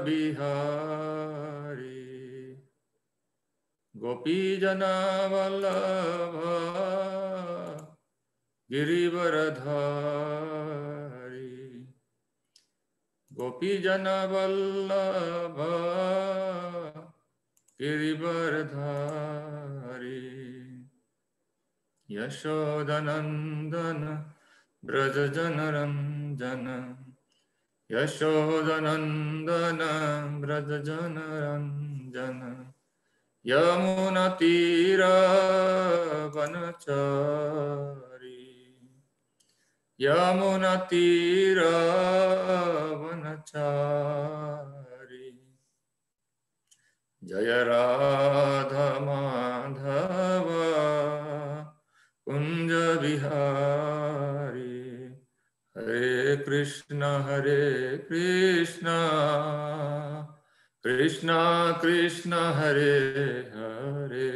बिहारी गोपी जना वल्लभ गिरिवरधारी गोपी जना वल्लभ गिरिवरधारी यशोदनंदन ब्रज जनरंजन यशोदनंदन ब्रज जनरंजन यमुना तीरा वनचारी यमुना तीरा वनचारी जय राधा माधव कुंज बिहारी हरे Krishna Krishna Krishna Hare Hare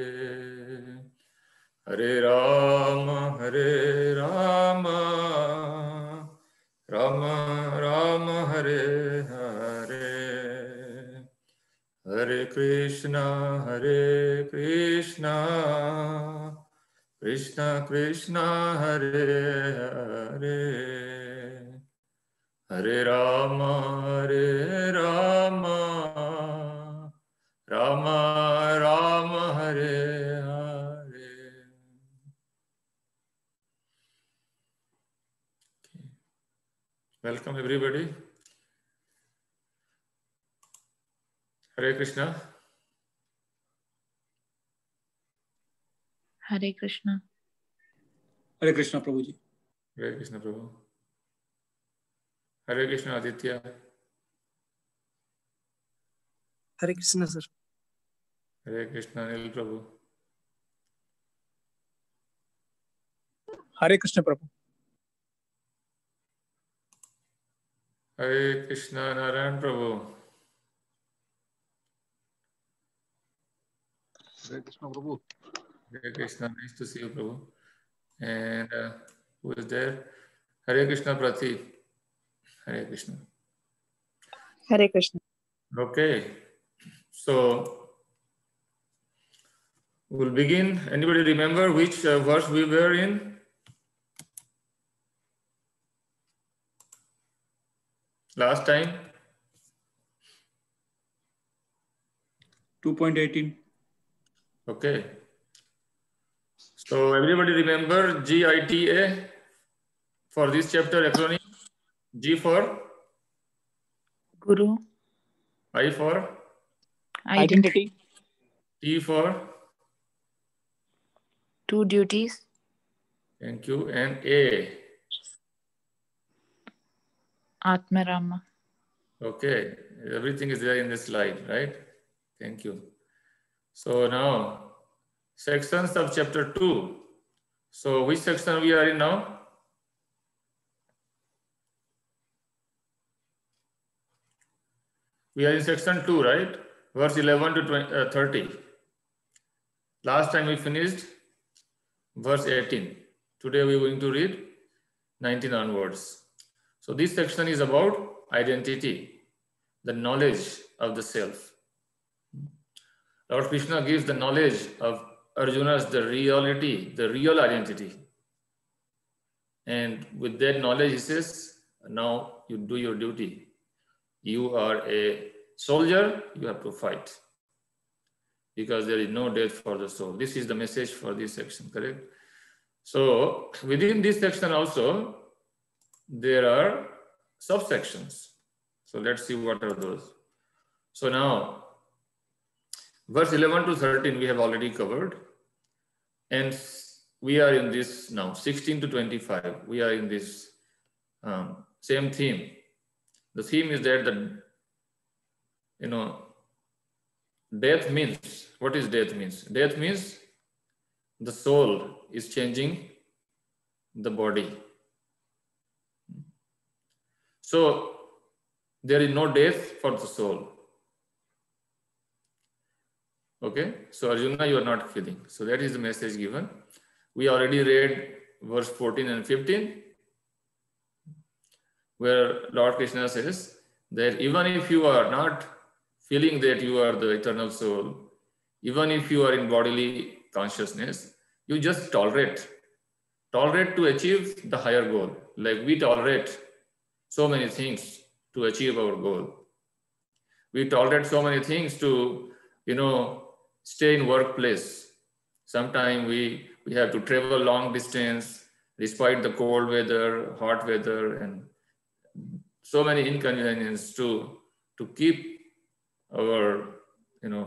Hare Ram Ram Ram Hare Hare Hare Krishna Krishna Krishna Hare Hare Hare Ram Ram Ram Hare Hare. Welcome everybody. Hare Krishna. Hare Krishna. Hare Krishna Prabhuji. Hare Krishna Prabhu. Hare Krishna Aditya. Hare Krishna sir. Hare Krishna Anil Prabhu. Hare Krishna Prabhu. Hare Krishna Narayan Prabhu. Hare Krishna Prabhu. Hare Krishna, nice to see you Prabhu. And who is there? Hare Krishna Prati. Hare Krishna. Hare Krishna. Okay. So we'll begin. Anybody remember which verse we were in? Last time? 2.18. Okay. So everybody remember GITA for this chapter acronym? G for? Guru. I for? Identity. T for? Two duties. Thank you. And A? Atmarama. Okay. Everything is there in this slide, right? Thank you. So now, sections of chapter 2. So which section we are in now? We are in section 2, right? Verse 11 to 30. Last time we finished verse 18. Today we are going to read 19 onwards. So this section is about identity, the knowledge of the self. Lord Krishna gives the knowledge of Arjuna's the reality, the real identity. And with that knowledge, he says, now you do your duty. You are a soldier, you have to fight. Because there is no death for the soul. This is the message for this section, correct? So within this section also, there are subsections. So let's see what are those. So now, verse 11 to 13 we have already covered. And we are in this now, 16 to 25. We are in this same theme. The theme is that death means, what is death means? Death means the soul is changing the body. So there is no death for the soul. Okay, so Arjuna, you are not feeling. So that is the message given. We already read verse 14 and 15, where Lord Krishna says that even if you are not feeling that you are the eternal soul, even if you are in bodily consciousness, you just tolerate to achieve the higher goal. Like we tolerate so many things to achieve our goal. We tolerate so many things to, stay in workplace. Sometimes we have to travel long distance despite the cold weather, hot weather, and so many inconveniences to keep our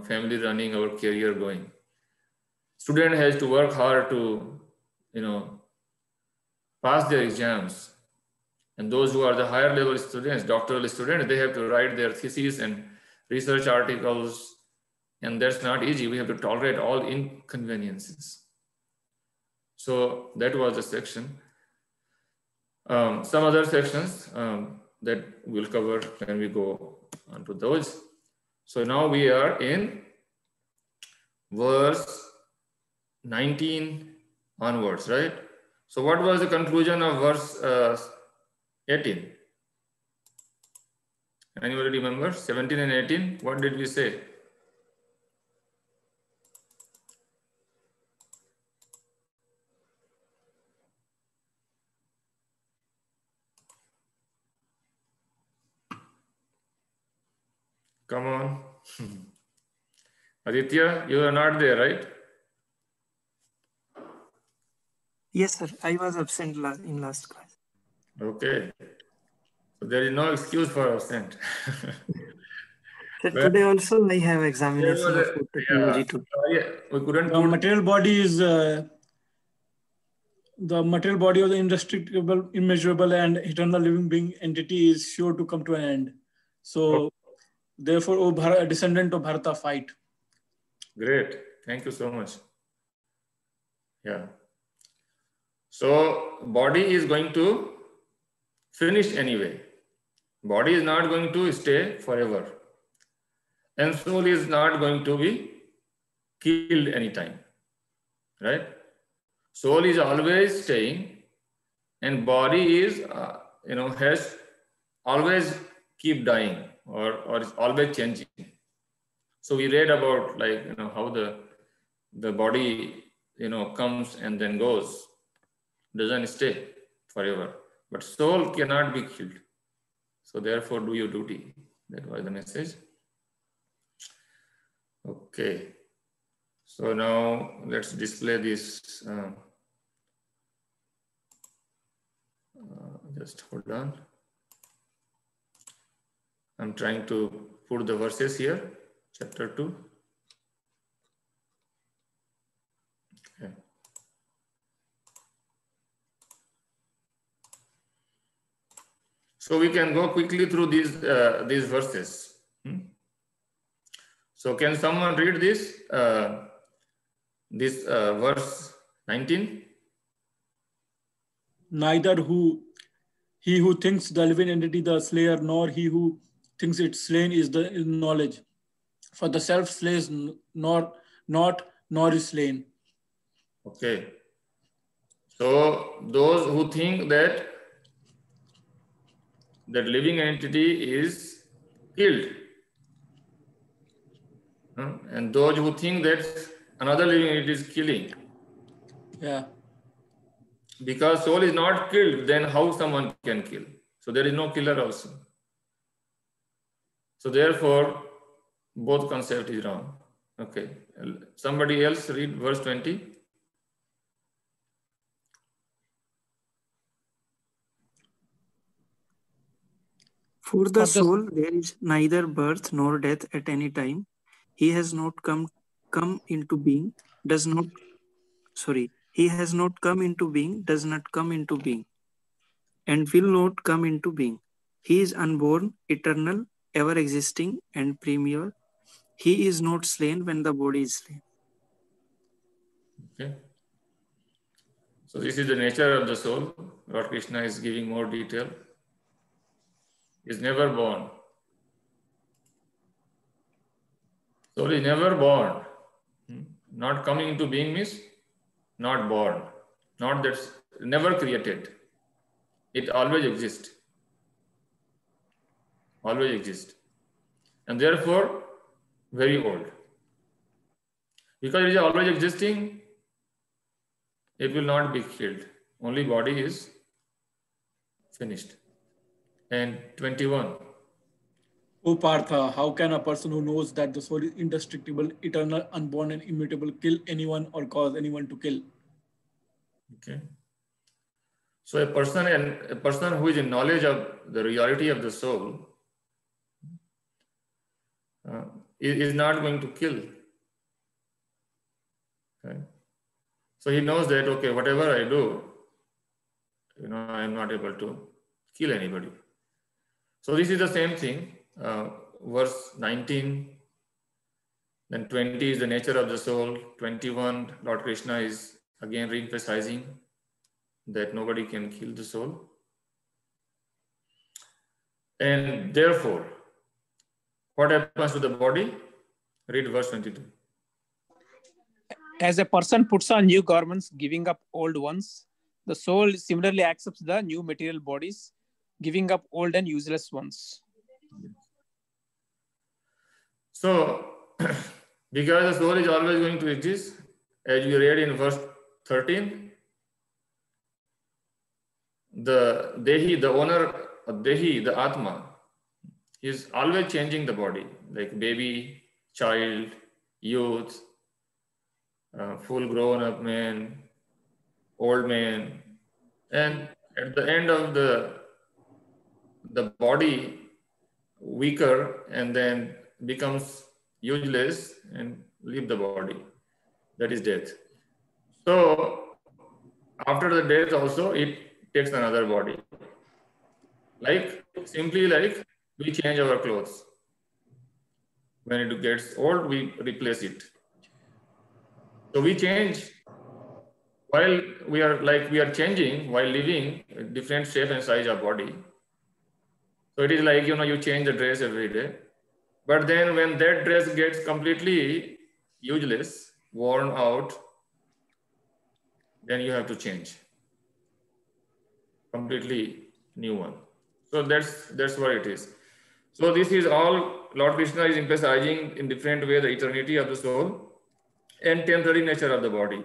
family running, our career going. Student has to work hard to pass their exams, and those who are the higher level students, doctoral students, they have to write their theses and research articles, and that's not easy. We have to tolerate all inconveniences. So that was the section. Some other sections that we'll cover when we go on to those. So now we are in verse 19 onwards, right? So what was the conclusion of verse 18? Anybody remember? 17 and 18, what did we say? Come on. Aditya, you are not there, right? Yes, sir. I was absent in last class. Okay. So there is no excuse for absent. Sir, today also I have examination of food technology too. We couldn't The material body is the material body of the indestructible, immeasurable, and eternal living being entity is sure to come to an end. So, therefore, a descendant of Bharata, fight. Great. Thank you so much. Yeah. So, body is going to finish anyway. Body is not going to stay forever. And soul is not going to be killed anytime. Right? Soul is always staying, and body is, has always keep dying or is always changing. So we read about how the body, comes and then goes, doesn't stay forever. But soul cannot be killed. So therefore, do your duty. That was the message. Okay. So now let's display this. Just hold on. I'm trying to put the verses here, chapter 2. Okay. So we can go quickly through these verses. So can someone read this verse 19? Neither he who thinks the living entity the slayer, nor he who thinks it slain is the knowledge. For the self slays nor is slain. Okay. So those who think that living entity is killed, and those who think that another living entity is killing. Yeah. Because soul is not killed, then how someone can kill? So there is no killer also. So therefore, both concept is wrong. Okay. Somebody else read verse 20. For the soul, there is neither birth nor death at any time. He has not come into being, he has not come into being, does not come into being, and will not come into being. He is unborn, eternal, ever existing, and primeval. He is not slain when the body is slain. Okay. So this is the nature of the soul. Lord Krishna is giving more detail. Is never born. Soul is never born. Not coming into being means not born. Not that never created. It always exists. Always exists. And therefore, very old. Because it is always existing, it will not be killed. Only body is finished. And 21. O Partha, how can a person who knows that the soul is indestructible, eternal, unborn, and immutable kill anyone or cause anyone to kill? Okay. So a person who is in knowledge of the reality of the soul is not going to kill. Okay. So he knows that, okay, whatever I do, I am not able to kill anybody. So this is the same thing. Verse 19, then 20 is the nature of the soul. 21, Lord Krishna is again re-emphasizing that nobody can kill the soul. And therefore, what happens to the body? Read verse 22. As a person puts on new garments, giving up old ones, the soul similarly accepts the new material bodies, giving up old and useless ones. So, because the soul is always going to exist, as we read in verse 13, the Dehi, the owner of Dehi, the Atma, is always changing the body, like baby, child, youth, full grown up man, old man, and at the end of the body weaker and then becomes useless and leave the body. That is death. So after the death also it takes another body. Simply like we change our clothes. When it gets old, we replace it. So we change while we are changing while living a different shape and size of body. So it is like, you change the dress every day. But then when that dress gets completely useless, worn out, then you have to change. Completely new one. So that's what it is. So this is all Lord Krishna is emphasizing in different way the eternity of the soul and temporary nature of the body.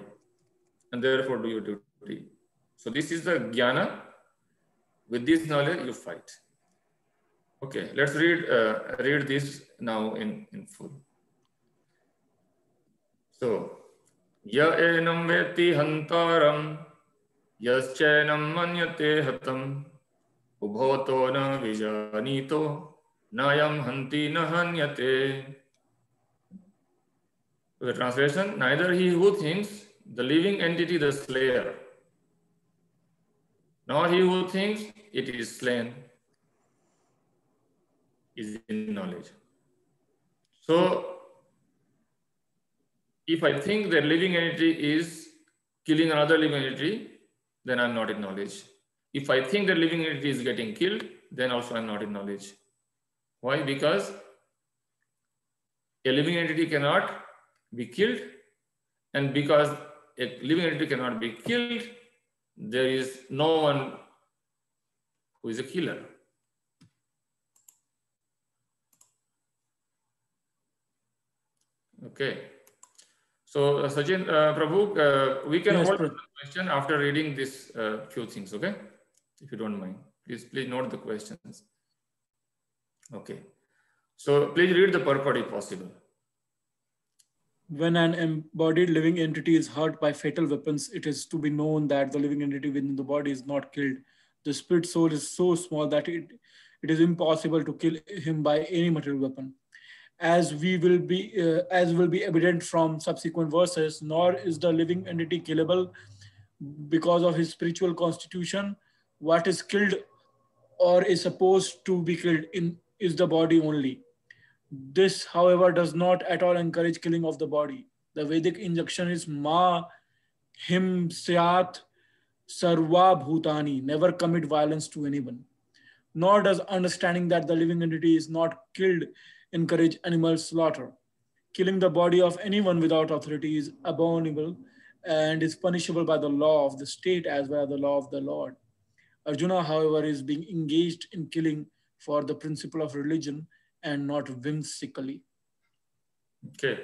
And therefore do your duty. So this is the jnana. With this knowledge, you fight. Okay, let's read this now in full. So, ya enam veti hantaram, yaschainam manyate hatam, ubhoto na vijanito, nayam hanti na hanyate. The translation, neither he who thinks the living entity the slayer, nor he who thinks it is slain, is in knowledge. So, if I think that living entity is killing another living entity, then I'm not in knowledge. If I think that living entity is getting killed, then also I'm not in knowledge. Why? Because a living entity cannot be killed, and because a living entity cannot be killed, there is no one who is a killer. Okay. So, Sachin, Prabhu, we can hold the question after reading this few things, okay? If you don't mind. Please note the questions. Okay. So, please read the purport if possible. When an embodied living entity is hurt by fatal weapons, it is to be known that the living entity within the body is not killed. The spirit soul is so small that it is impossible to kill him by any material weapon. As will be evident from subsequent verses, nor is the living entity killable because of his spiritual constitution. What is killed or is supposed to be killed is the body only. This, however, does not at all encourage killing of the body. The Vedic injunction is ma him syat sarva bhutani, never commit violence to anyone. Nor does understanding that the living entity is not killed encourage animal slaughter. Killing the body of anyone without authority is abominable and is punishable by the law of the state as well as the law of the Lord. Arjuna, however, is being engaged in killing for the principle of religion and not whimsically. Okay.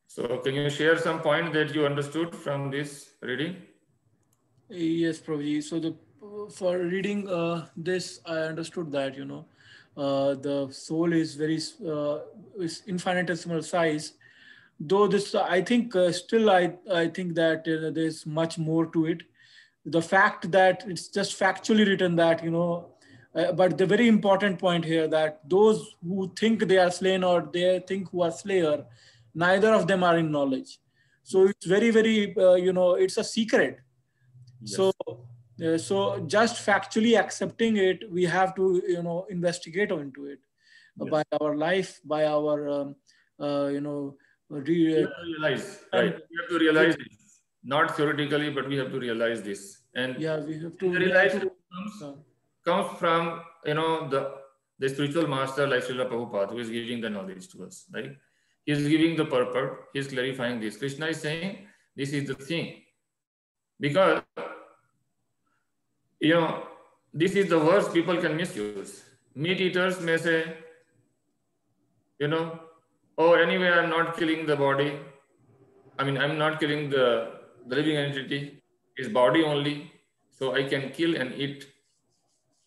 So can you share some point that you understood from this reading? Yes, Prabhuji. So for reading this, I understood that the soul is very is infinitesimal size. Though this, I think still I think that there's much more to it. The fact that it's just factually written that but the very important point here that those who think they are slain or they think who are slayer, neither of them are in knowledge. So it's very very it's a secret. Yes. So just factually accepting it, we have to investigate into it by our life, by our We have to realize, right? We have to realize this, not theoretically, but we have to realize this. And yeah, we have to realize comes from the spiritual master like Srila Prabhupada, who is giving the knowledge to us, right? He is giving the purport. He is clarifying this. Krishna is saying this is the thing, because this is the worst people can misuse. Meat eaters may say, oh, anyway, I'm not killing the body. I mean, I'm not killing the living entity, his body only, so I can kill and eat.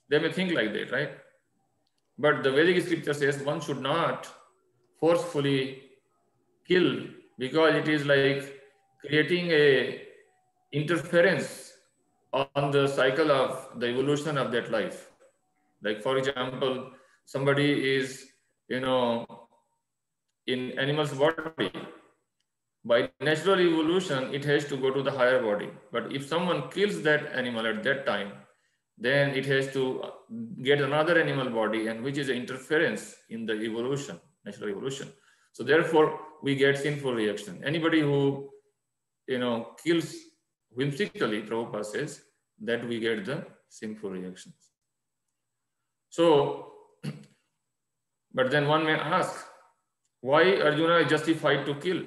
They may think like that, right? But the Vedic scripture says one should not forcefully kill, because it is like creating a interference on the cycle of the evolution of that life. Like, for example, somebody is, in animal's body. By natural evolution, it has to go to the higher body. But if someone kills that animal at that time, then it has to get another animal body, and which is an interference in the evolution, natural evolution. So therefore, we get sinful reaction. Anybody who, kills whimsically, Prabhupada says, that we get the sinful reactions. So, but then one may ask, why Arjuna is justified to kill?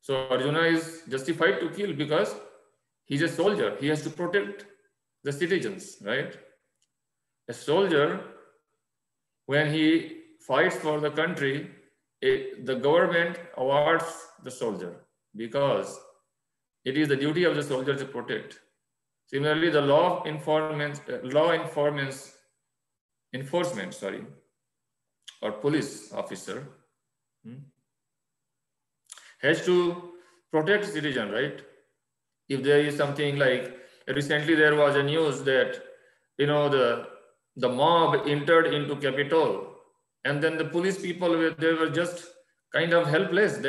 So Arjuna is justified to kill because he's a soldier. He has to protect the citizens, right? A soldier, when he fights for the country, the government awards the soldier because it is the duty of the soldier to protect. Similarly, the enforcement, or police officer has to protect citizen, right? If there is something like, recently there was a news that, the mob entered into Capitol, and then the police people, they were just kind of helpless.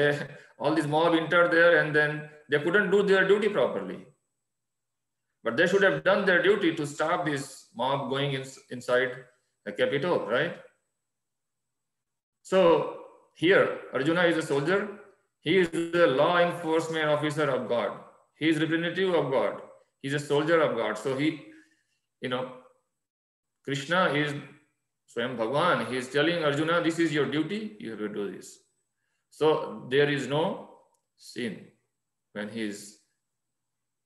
All these mob entered there, and then they couldn't do their duty properly. But they should have done their duty to stop this mob going inside the Capitol, right? So here, Arjuna is a soldier. He is the law enforcement officer of God. He is representative of God. He is a soldier of God. So Krishna is Swayam Bhagwan. He is telling Arjuna, this is your duty. You have to do this. So there is no sin when he is,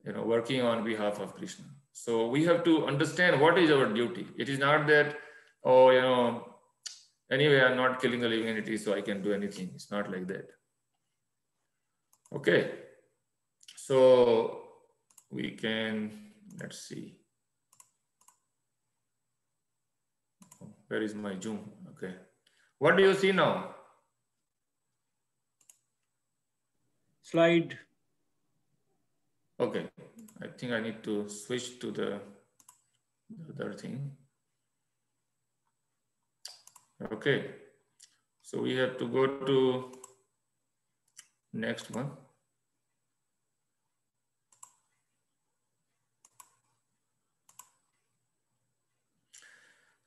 working on behalf of Krishna. So we have to understand what is our duty. It is not that, anyway, I'm not killing the living entity, so I can do anything. It's not like that. Okay, so we can, let's see. Where is my Zoom? Okay. What do you see now? Slide. Okay. I think I need to switch to the other thing. Okay. So we have to go to next one.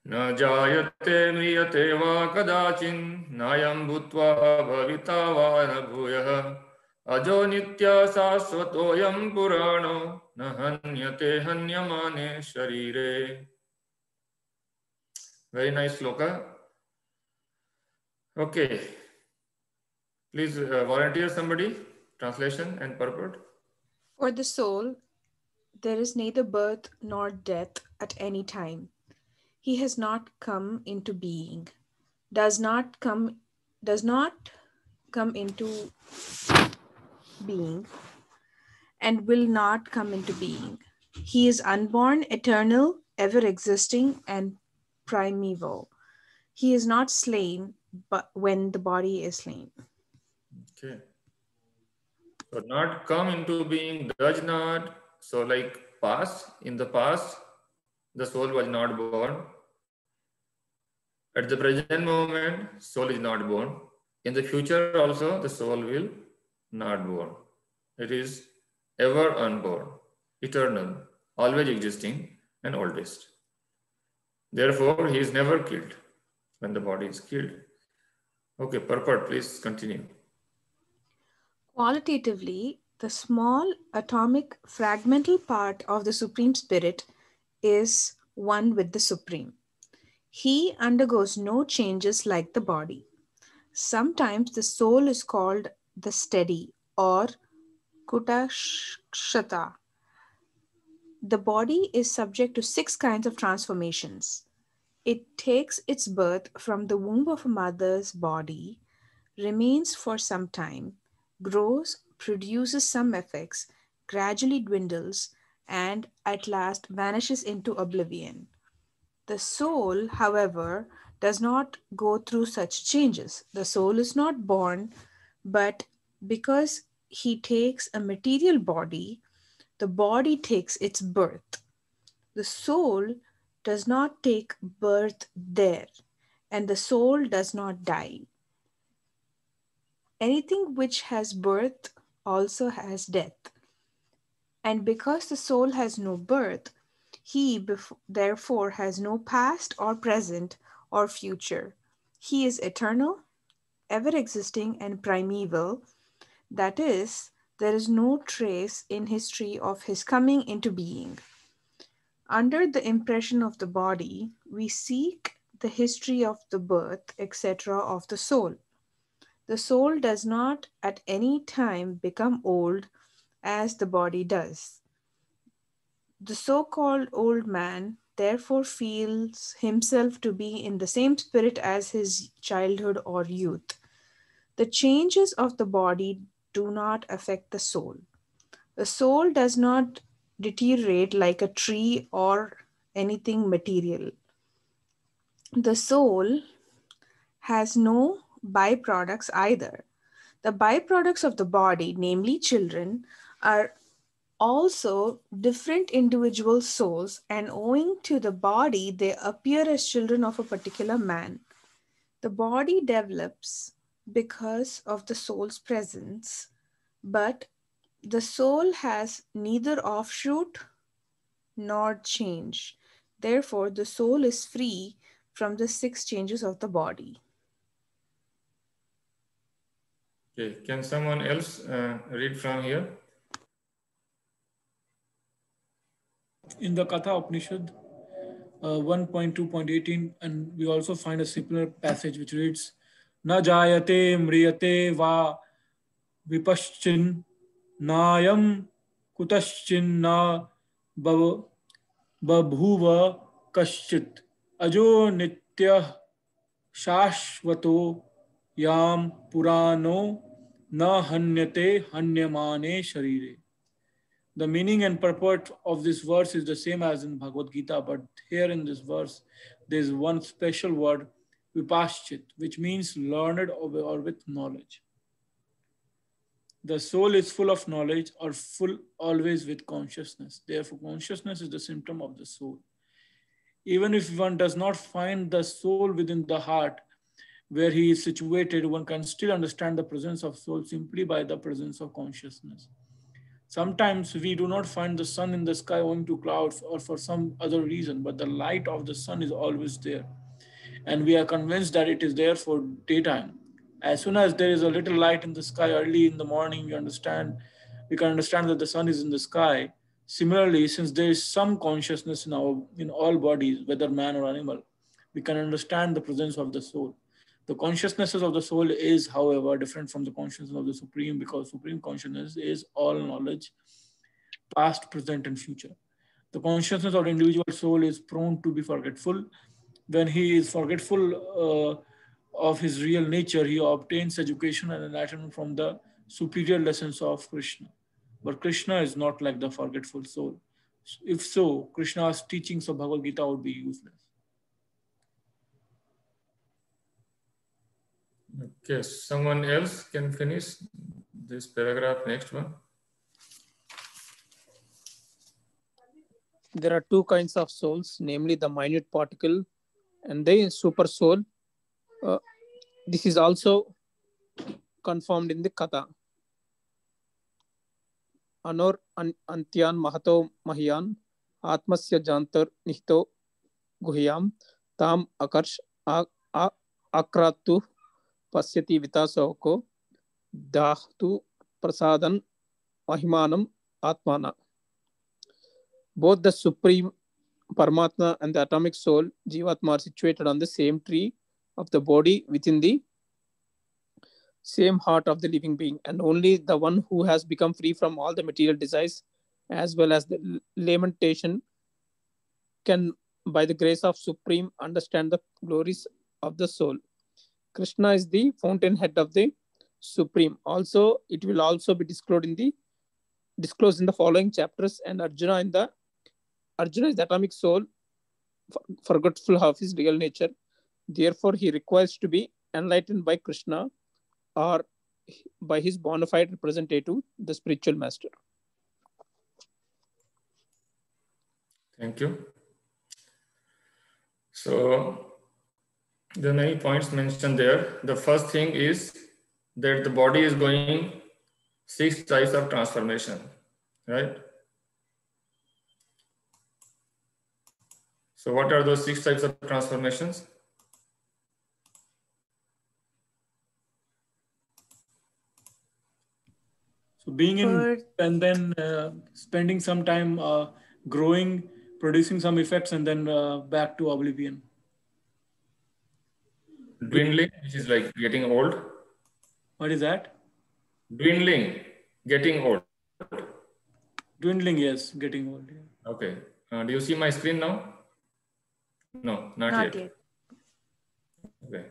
न जायते म्रियते वा कदाचिन् नायं भूत्वा भविता वा न भूयः अजो नित्य शाश्वतोऽयं पुराणो न हन्यते हन्यमाने शरीरे. Very nice sloka. Okay. Please volunteer somebody, translation and purport. For the soul, there is neither birth nor death at any time. He has not come into being. does not come into being and will not come into being. He is unborn, eternal, ever existing, and primeval. He is not slain, but when the body is slain. Okay. So not come into being does not, so like past, in the past, the soul was not born. At the present moment, soul is not born. In the future also, the soul will not born. It is ever unborn, eternal, always existing, and oldest. Therefore, he is never killed when the body is killed. Okay, Purport, please continue. Qualitatively, the small atomic fragmental part of the Supreme Spirit is one with the Supreme. He undergoes no changes like the body. Sometimes the soul is called the steady or kutashata. The body is subject to 6 kinds of transformations. It takes its birth from the womb of a mother's body, remains for some time, grows, produces some effects, gradually dwindles, and at last vanishes into oblivion. The soul, however, does not go through such changes. The soul is not born, but because he takes a material body, the body takes its birth. The soul does not take birth there, and the soul does not die. Anything which has birth also has death. And because the soul has no birth, he therefore has no past or present or future. He is eternal, ever existing, and primeval. That is, there is no trace in history of his coming into being. Under the impression of the body, we seek the history of the birth, etc., of the soul. The soul does not at any time become old as the body does. The so-called old man therefore feels himself to be in the same spirit as his childhood or youth. The changes of the body do not affect the soul. The soul does not deteriorate like a tree or anything material. The soul has no byproducts either. The byproducts of the body, namely children, are also different individual souls, and owing to the body, they appear as children of a particular man. The body develops because of the soul's presence, but the soul has neither offshoot nor change. Therefore, the soul is free from the 6 changes of the body. Okay, can someone else read from here? In the Katha Upanishad 1.2.18, and we also find a similar passage which reads, Na jayate mriyate va vipaschin nayam kutaschin na babhuva kaschit ajo nitya shashvato yam purano na hanyate hanyamane sharire. The meaning and purport of this verse is the same as in Bhagavad Gita, but here in this verse, there's one special word, vipaschit, which means learned or with knowledge. The soul is full of knowledge or full always with consciousness. Therefore, consciousness is the symptom of the soul. Even if one does not find the soul within the heart where he is situated, one can still understand the presence of soul simply by the presence of consciousness. Sometimes we do not find the sun in the sky owing to clouds or for some other reason, but the light of the sun is always there. And we are convinced that it is there for daytime. As soon as there is a little light in the sky early in the morning, we can understand that the sun is in the sky. Similarly, since there is some consciousness in all bodies, whether man or animal, we can understand the presence of the soul. The consciousnesses of the soul is, however, different from the consciousness of the Supreme, because Supreme Consciousness is all knowledge, past, present, and future. The consciousness of the individual soul is prone to be forgetful. When he is forgetful, of his real nature, he obtains education and enlightenment from the superior lessons of Krishna. But Krishna is not like the forgetful soul. If so, Krishna's teachings of Bhagavad Gita would be useless. Okay, someone else can finish this paragraph, next one. There are two kinds of souls, namely the minute particle and the super soul. This is also confirmed in the Katha. Anor Antyan Mahato Mahyan Atmasya Jantar Nihto Guhyam Tam Akarsh Akratu Pasyati Vitasoko Dahtu Prasadan Mahimanam Atmana. Both the Supreme Paramatma and the atomic soul, Jivatma, are situated on the same tree of the body within the same heart of the living being, and only the one who has become free from all the material desires as well as the lamentation can, by the grace of Supreme, understand the glories of the soul. Krishna is the fountainhead of the Supreme. Also, it will also be disclosed in the following chapters, and Arjuna is the atomic soul, forgetful of his real nature. Therefore, he requires to be enlightened by Krishna or by his bona fide representative, the spiritual master. Thank you. So, there are many points mentioned there. The first thing is that the body is going 6 types of transformation, right? So what are those 6 types of transformations? So being in and then spending some time growing, producing some effects, and then back to oblivion. Dwindling, which is like getting old. What is that? Dwindling, getting old. Dwindling, yes, getting old. Yeah. Okay. Do you see my screen now? No, not yet. Okay.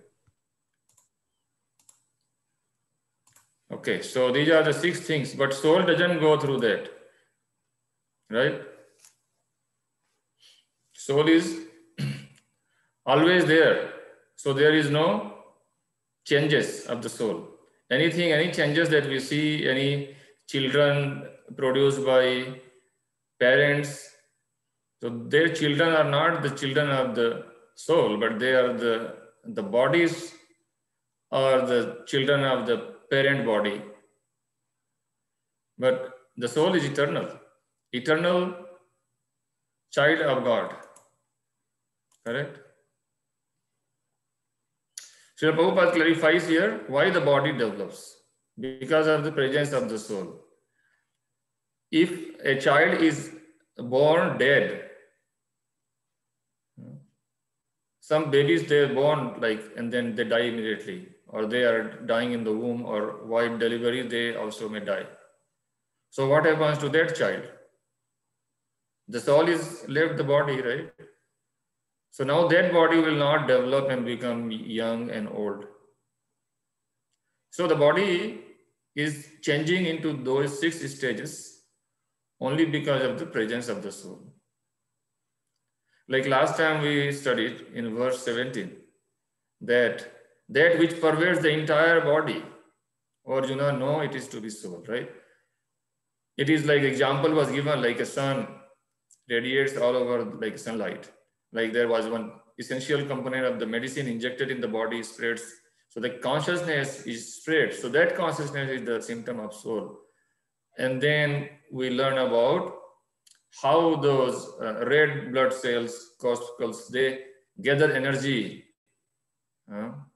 Okay, so these are the 6 things, but soul doesn't go through that, right? Soul is always there. So there is no changes of the soul. Any changes that we see, any children produced by parents, so their children are not the children of the soul, but they are the bodies or the children of the parent body. But the soul is eternal child of God. Correct? Srila Prabhupada clarifies here why the body develops. Because of the presence of the soul. If a child is born dead, some babies, they are born and then they die immediately, or they are dying in the womb, or while delivery, they also may die. So what happens to that child? The soul is left the body, right? So now that body will not develop and become young and old. So the body is changing into those 6 stages only because of the presence of the soul. Like last time we studied in verse 17, that which pervades the entire body, Arjuna, no, it is to be soul, right? It is like example was given, like a sun radiates all over like sunlight. Like there was one essential component of the medicine injected in the body spreads. So the consciousness is spread. So that consciousness is the symptom of soul. And then we learn about how those red blood cells, corpuscles, they gather energy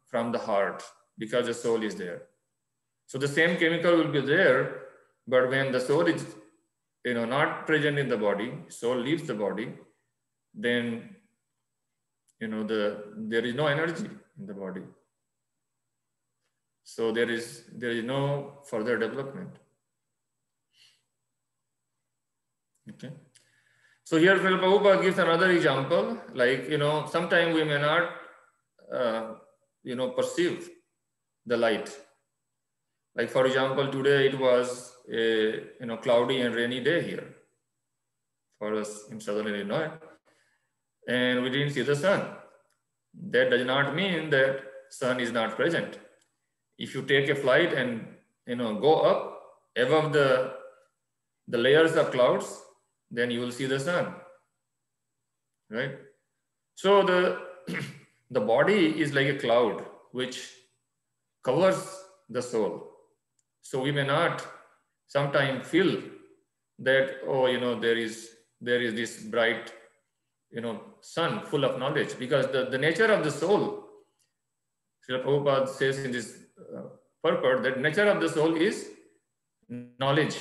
from the heart because the soul is there. So the same chemical will be there, but when the soul is not present in the body, soul leaves the body, then there is no energy in the body. So there is no further development. Okay. So here Prabhupada gives another example, like sometimes we may not perceive the light. Like for example, today it was a cloudy and rainy day here for us in southern Illinois, and we didn't see the sun. That does not mean that sun is not present. If you take a flight and go up above the layers of clouds, then you will see the sun, right? So the body is like a cloud which covers the soul. So we may not sometimes feel that, there is this bright, sun full of knowledge, because the nature of the soul, Srila Prabhupada says in this purport that nature of the soul is knowledge,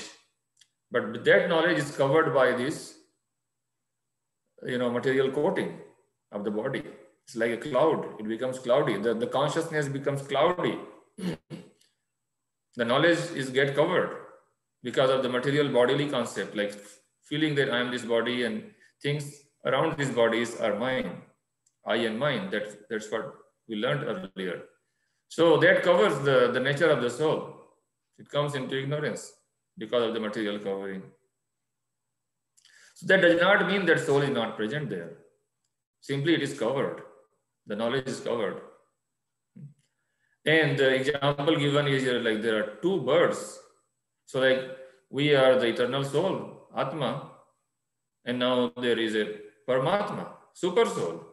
but that knowledge is covered by this, material coating of the body. It's like a cloud. It becomes cloudy. The consciousness becomes cloudy. The knowledge is get covered because of the material bodily concept, like feeling that I am this body and things around these bodies are mine, I and mine. That's what we learned earlier. So that covers the nature of the soul. It comes into ignorance because of the material covering. So that does not mean that soul is not present there. Simply it is covered. The knowledge is covered. And the example given is here, like there are two birds. So like we are the eternal soul, Atma, and now there is a Paramatma, super soul.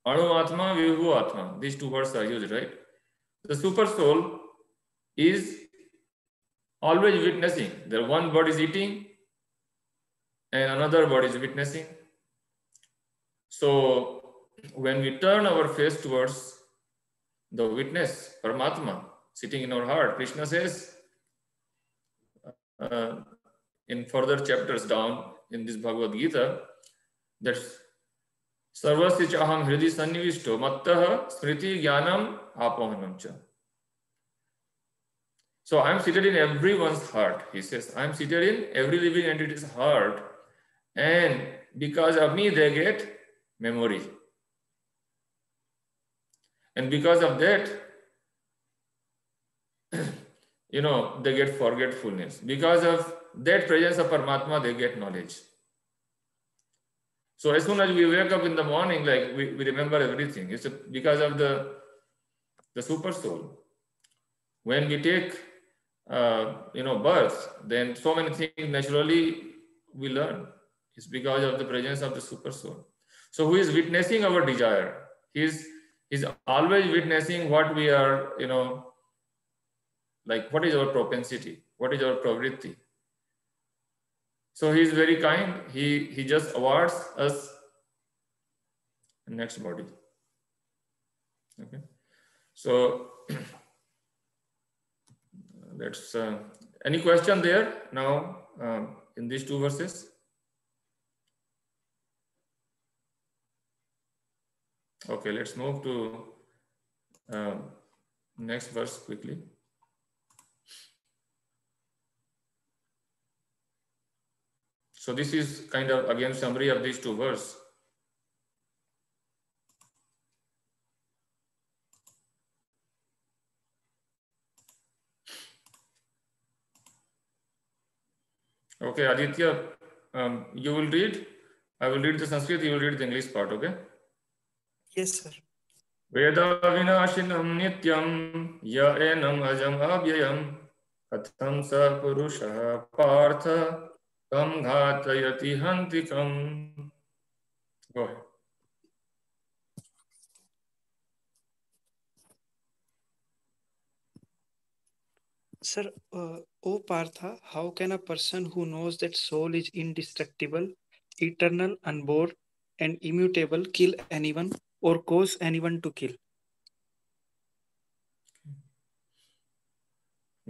Anu Atma, Vibhu Atma. These two words are used, right? The super soul is always witnessing. The one bird is eating and another bird is witnessing. So when we turn our face towards the witness, Paramatma, sitting in our heart, Krishna says in further chapters down in this Bhagavad Gita that Sarvasya chaham hridi sannivishto mattah smriti jnanam apohanam cha. So I am seated in everyone's heart. He says, I am seated in every living entity's heart, and because of me they get memory. And because of that, they get forgetfulness. Because of that presence of Paramatma, they get knowledge. So as soon as we wake up in the morning, like we remember everything. It's because of the super soul. When we take birth, then so many things naturally we learn. It's because of the presence of the super soul. So who is witnessing our desire? He's always witnessing what we are, like what is our propensity, what is our pravritti. So he is very kind. He just awards us the next body. Okay. So let's any question there now in these two verses? Okay, let's move to next verse quickly. So this is kind of again summary of these two verses. Okay, Aditya, you will read. I will read the Sanskrit. You will read the English part. Okay. Yes, sir. Veda vinashinam nityam ya enam ajam abhyayam katham sa purusha partha kam ghatayati hantikam. Go ahead. Sir, O Partha, how can a person who knows that soul is indestructible, eternal, unborn, and immutable kill anyone or cause anyone to kill?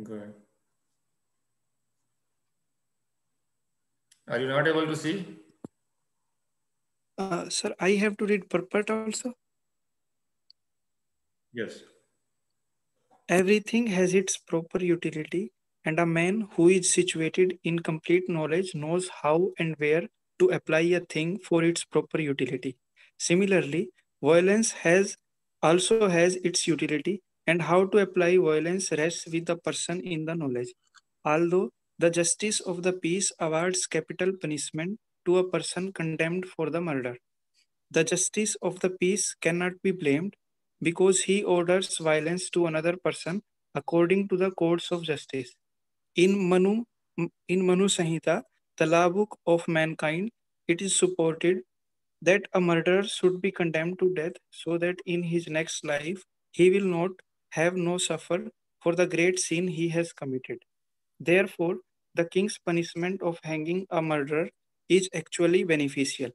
Go ahead. Are you not able to see? Sir, I have to read purport also. Yes. Everything has its proper utility, and a man who is situated in complete knowledge knows how and where to apply a thing for its proper utility. Similarly, violence has also has its utility, and how to apply violence rests with the person in the knowledge. Although the justice of the peace awards capital punishment to a person condemned for the murder, the justice of the peace cannot be blamed because he orders violence to another person according to the codes of justice. In Manu Samhita, the law book of mankind, it is supported that a murderer should be condemned to death so that in his next life he will not have no suffer for the great sin he has committed. Therefore, the king's punishment of hanging a murderer is actually beneficial.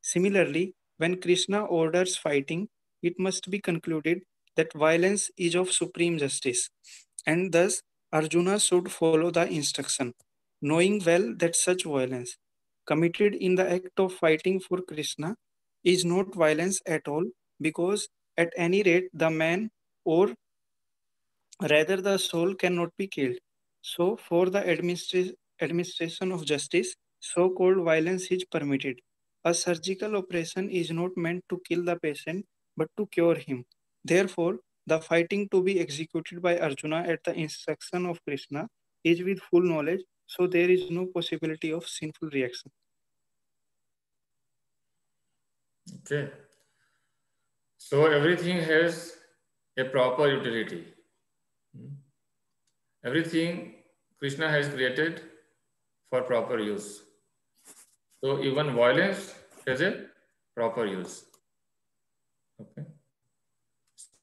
Similarly, when Krishna orders fighting, it must be concluded that violence is of supreme justice, and thus Arjuna should follow the instruction, knowing well that such violence committed in the act of fighting for Krishna is not violence at all, because at any rate the man, or rather the soul, cannot be killed. So, for the administration of justice, so called violence is permitted. A surgical operation is not meant to kill the patient but to cure him. Therefore, the fighting to be executed by Arjuna at the instruction of Krishna is with full knowledge, so there is no possibility of sinful reaction. Okay. So everything has a proper utility. Everything Krishna has created for proper use. So even violence has a proper use. Okay.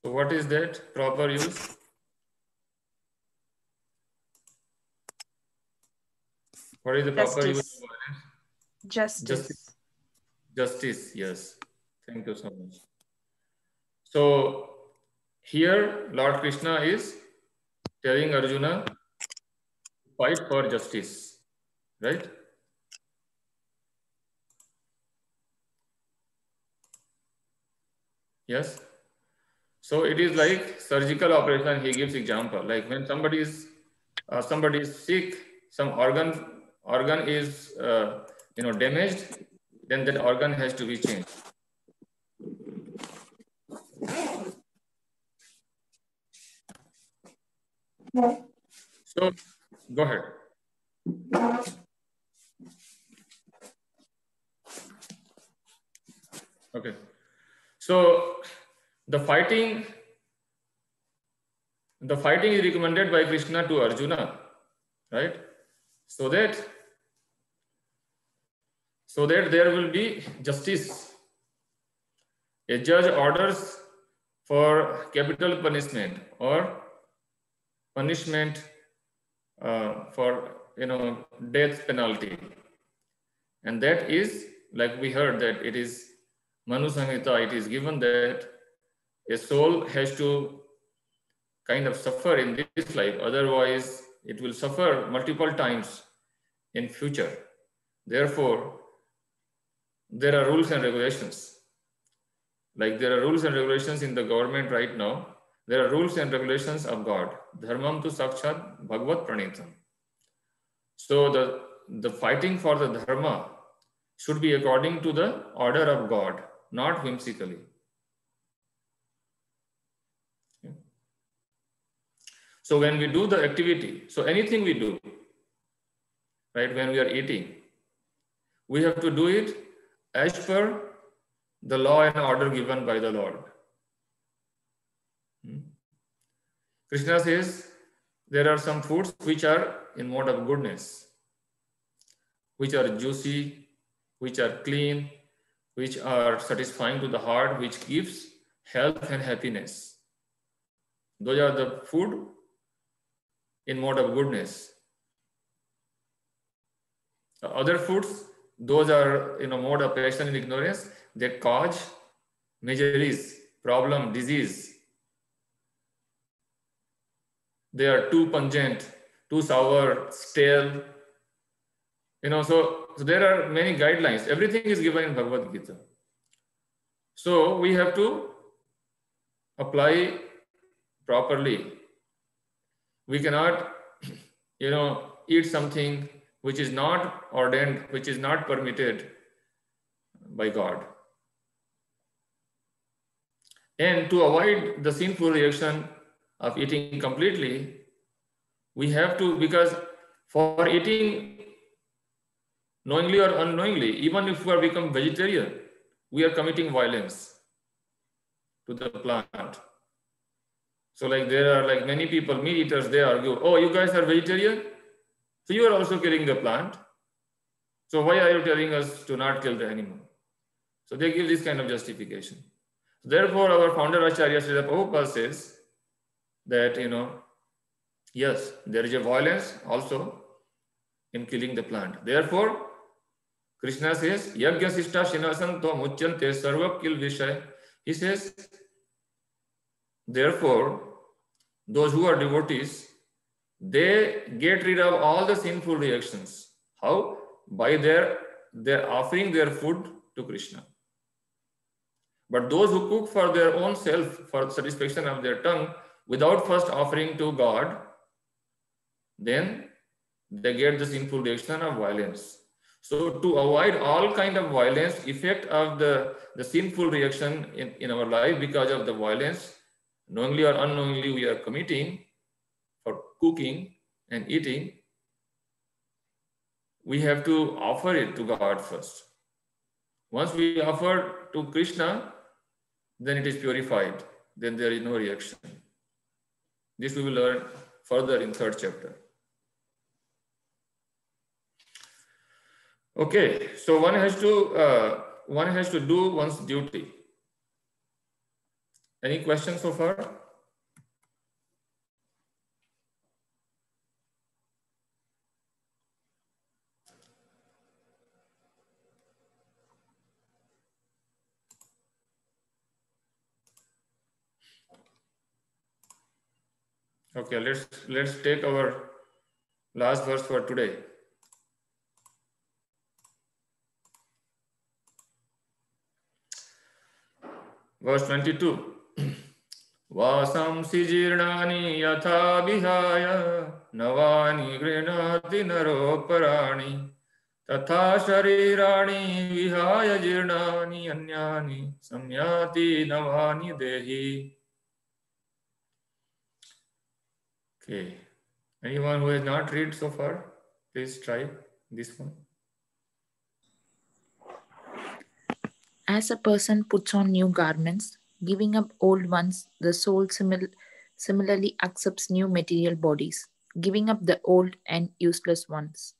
So what is that proper use? What is the proper use of violence? Justice. Justice, yes. Thank you so much. So here Lord Krishna is telling Arjuna to fight for justice, right? Yes. So it is like surgical operation. He gives example, like when somebody is sick, some organ is damaged, then that organ has to be changed. So go ahead. Okay. So the fighting is recommended by Krishna to Arjuna, right? So that there will be justice. A judge orders for capital punishment or punishment for death penalty, and that is, like we heard, that it is Manu Samhita. It is given that a soul has to kind of suffer in this life, otherwise it will suffer multiple times in future. Therefore, there are rules and regulations. Like there are rules and regulations in the government right now. There are rules and regulations of God. Dharmam tu sakshat bhagavad pranitam. So the fighting for the dharma should be according to the order of God, not whimsically. So when we do the activity, so anything we do, right, when we are eating, we have to do it as per the law and order given by the Lord. Krishna says there are some foods which are in mode of goodness, which are juicy, which are clean, which are satisfying to the heart, which gives health and happiness. Those are the food in mode of goodness. Other foods, those are mode of passion and ignorance, that cause miseries, problem, disease. They are too pungent, too sour, stale. So there are many guidelines. Everything is given in Bhagavad Gita. So we have to apply properly. We cannot, eat something which is not ordained, which is not permitted by God. And to avoid the sinful reaction of eating completely, we have to, because for eating knowingly or unknowingly, even if we are become vegetarian, we are committing violence to the plant. So like there are like many people, meat eaters, they argue, oh, you guys are vegetarian, so you are also killing the plant. So why are you telling us to not kill the animal? So they give this kind of justification. Therefore, our founder Acharya Srila Prabhupada says that, yes, there is a violence also in killing the plant. Therefore, Krishna says, Yagya Sishta Shinasan To Muchyante Sarva Kil Vishay. He says, therefore, those who are devotees, they get rid of all the sinful reactions. How? By their offering their food to Krishna. But those who cook for their own self, for satisfaction of their tongue, without first offering to God, then they get the sinful reaction of violence. So to avoid all kind of violence, effect of the sinful reaction in our life because of the violence, knowingly or unknowingly we are committing for cooking and eating, we have to offer it to God first. Once we offer to Krishna, then it is purified. Then there is no reaction. This we will learn further in 3rd chapter. Okay, so one has to do one's duty. Any questions so far? Okay, let's take our last verse for today. Verse 22. Vasamsi jirnani yatha vihaya navani grinati naroparani tatha sharirani vihaya jirnani anyani samyati navani dehi. Okay. Anyone who has not read so far, please try this one. As a person puts on new garments, giving up old ones, the soul similarly accepts new material bodies, giving up the old and useless ones.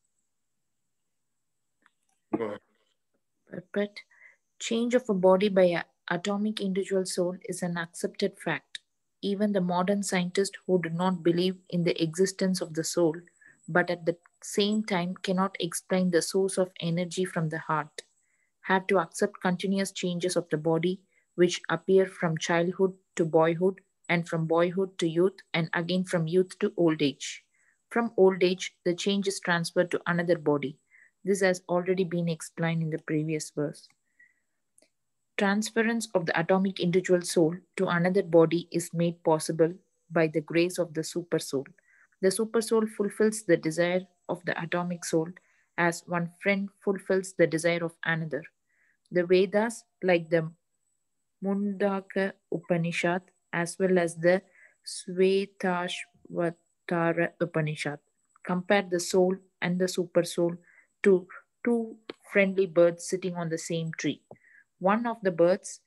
Go ahead. But change of a body by an atomic individual soul is an accepted fact. Even the modern scientists who do not believe in the existence of the soul, but at the same time cannot explain the source of energy from the heart, have to accept continuous changes of the body which appear from childhood to boyhood and from boyhood to youth and again from youth to old age. From old age, the change is transferred to another body. This has already been explained in the previous verse. Transference of the atomic individual soul to another body is made possible by the grace of the supersoul. The supersoul fulfills the desire of the atomic soul as one friend fulfills the desire of another. The Vedas, like the Mundaka Upanishad, as well as the Svetashvatara Upanishad, compare the soul and the supersoul to two friendly birds sitting on the same tree. One of the birds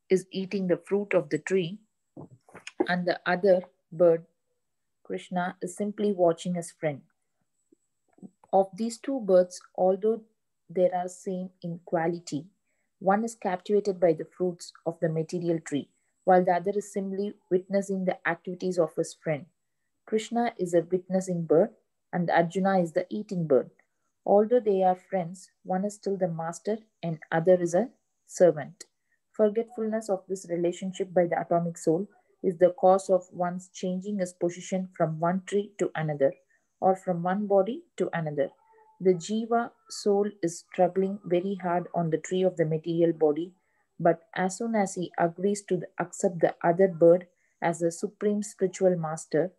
is eating the fruit of the tree, and the other bird, Krishna, is simply watching his friend. Of these two birds, although they are same in quality, one is captivated by the fruits of the material tree, while the other is simply witnessing the activities of his friend. Krishna is a witnessing bird, and Arjuna is the eating bird. Although they are friends, one is still the master and other is a servant. Forgetfulness of this relationship by the atomic soul is the cause of one's changing his position from one tree to another or from one body to another. The jiva soul is struggling very hard on the tree of the material body, but as soon as he agrees to accept the other bird as a supreme spiritual master,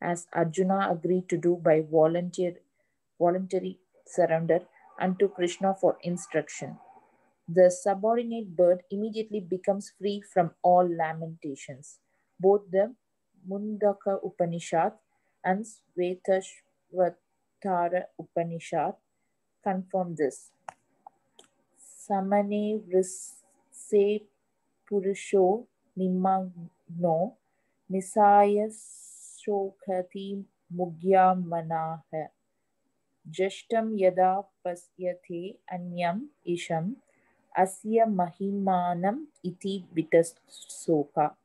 as Arjuna agreed to do by voluntary surrender unto Krishna for instruction, The subordinate bird immediately becomes free from all lamentations. Both the Mundaka Upanishad and Svetashvatara Upanishad confirm this. Samane vrise purusho nimagno nisaya shokhati mugya manaha jashtam yada pasyate anyam isham asya mahimanam iti vitasoka.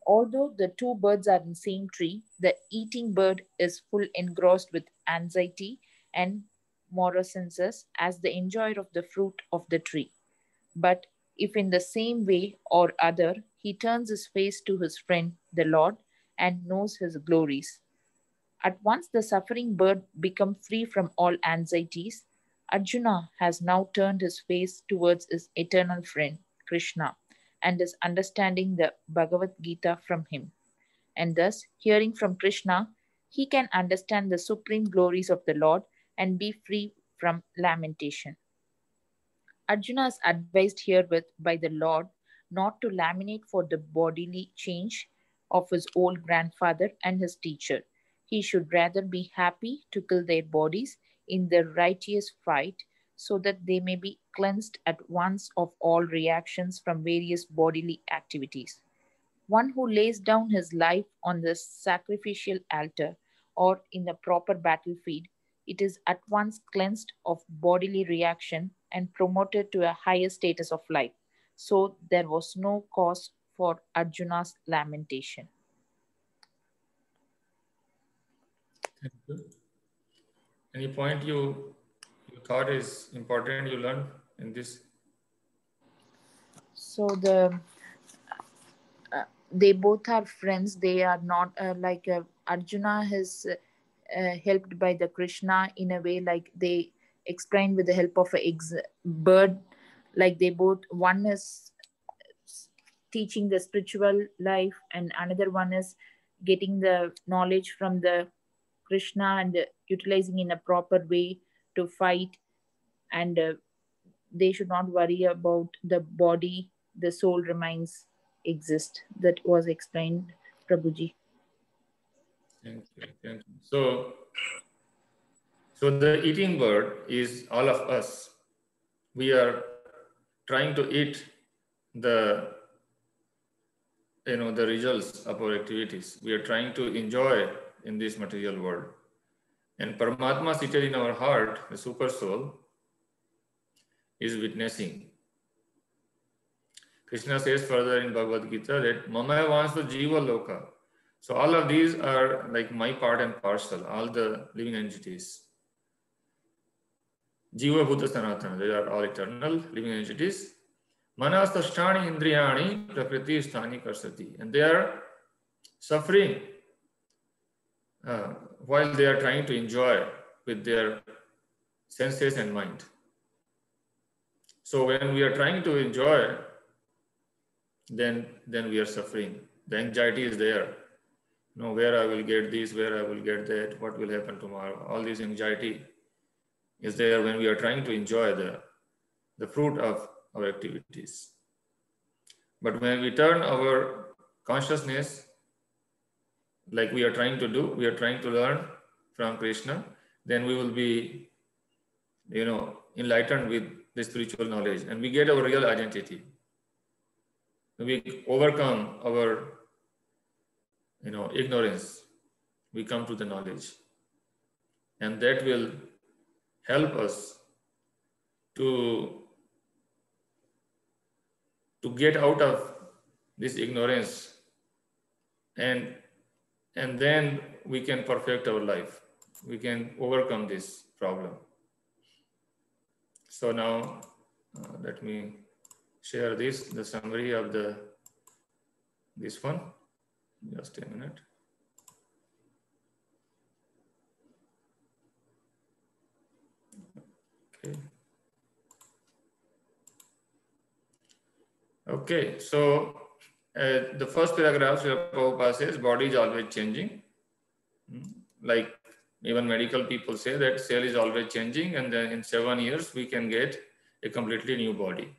Although the two birds are in the same tree, the eating bird is full engrossed with anxiety and morosenses as the enjoyer of the fruit of the tree. But if in the same way or other he turns his face to his friend, the Lord, and knows his glories, at once the suffering bird becomes free from all anxieties. Arjuna has now turned his face towards his eternal friend, Krishna, and is understanding the Bhagavad Gita from him. And thus, hearing from Krishna, he can understand the supreme glories of the Lord and be free from lamentation. Arjuna is advised herewith by the Lord not to lamentate for the bodily change of his old grandfather and his teacher. He should rather be happy to kill their bodies in the righteous fight so that they may be cleansed at once of all reactions from various bodily activities. One who lays down his life on the sacrificial altar or in the proper battlefield, it is at once cleansed of bodily reaction and promoted to a higher status of life. So there was no cause for Arjuna's lamentation. Thank you. Any point you thought is important you learned in this? So they both are friends. They are not Arjuna is helped by the Krishna in a way, like they explain with the help of a bird. Like they both, one is teaching the spiritual life and another one is getting the knowledge from the Krishna and utilizing in a proper way to fight, and they should not worry about the body. The soul remains exist. That was explained, Prabhuji. Thank you. Thank you. So the eating bird is all of us. We are trying to eat the results of our activities. We are trying to enjoy in this material world. And Paramatma seated in our heart, the super soul, is witnessing. Krishna says further in Bhagavad Gita that Mama Vansa Jiva Loka. So all of these are like my part and parcel, all the living entities. Jiva Bhuta Sanatana, they are all eternal living entities. Manas Tashtani Indriyani Prakriti Sthani Karsati. And they are suffering while they are trying to enjoy with their senses and mind. So when we are trying to enjoy, then we are suffering. The anxiety is there. Where I will get this, where I will get that, what will happen tomorrow. All this anxiety is there when we are trying to enjoy the fruit of our activities. But when we turn our consciousness, like we are trying to do, we are trying to learn from Krishna, then we will be, enlightened with the spiritual knowledge and we get our real identity. We overcome our, ignorance. We come to the knowledge. And that will help us to get out of this ignorance, and then we can perfect our life. We can overcome this problem. So now let me share the summary of this one. Just a minute. Okay, so the first paragraph, Srila Prabhupada says, body is always changing. Like even medical people say that cell is always changing, and then in 7 years we can get a completely new body.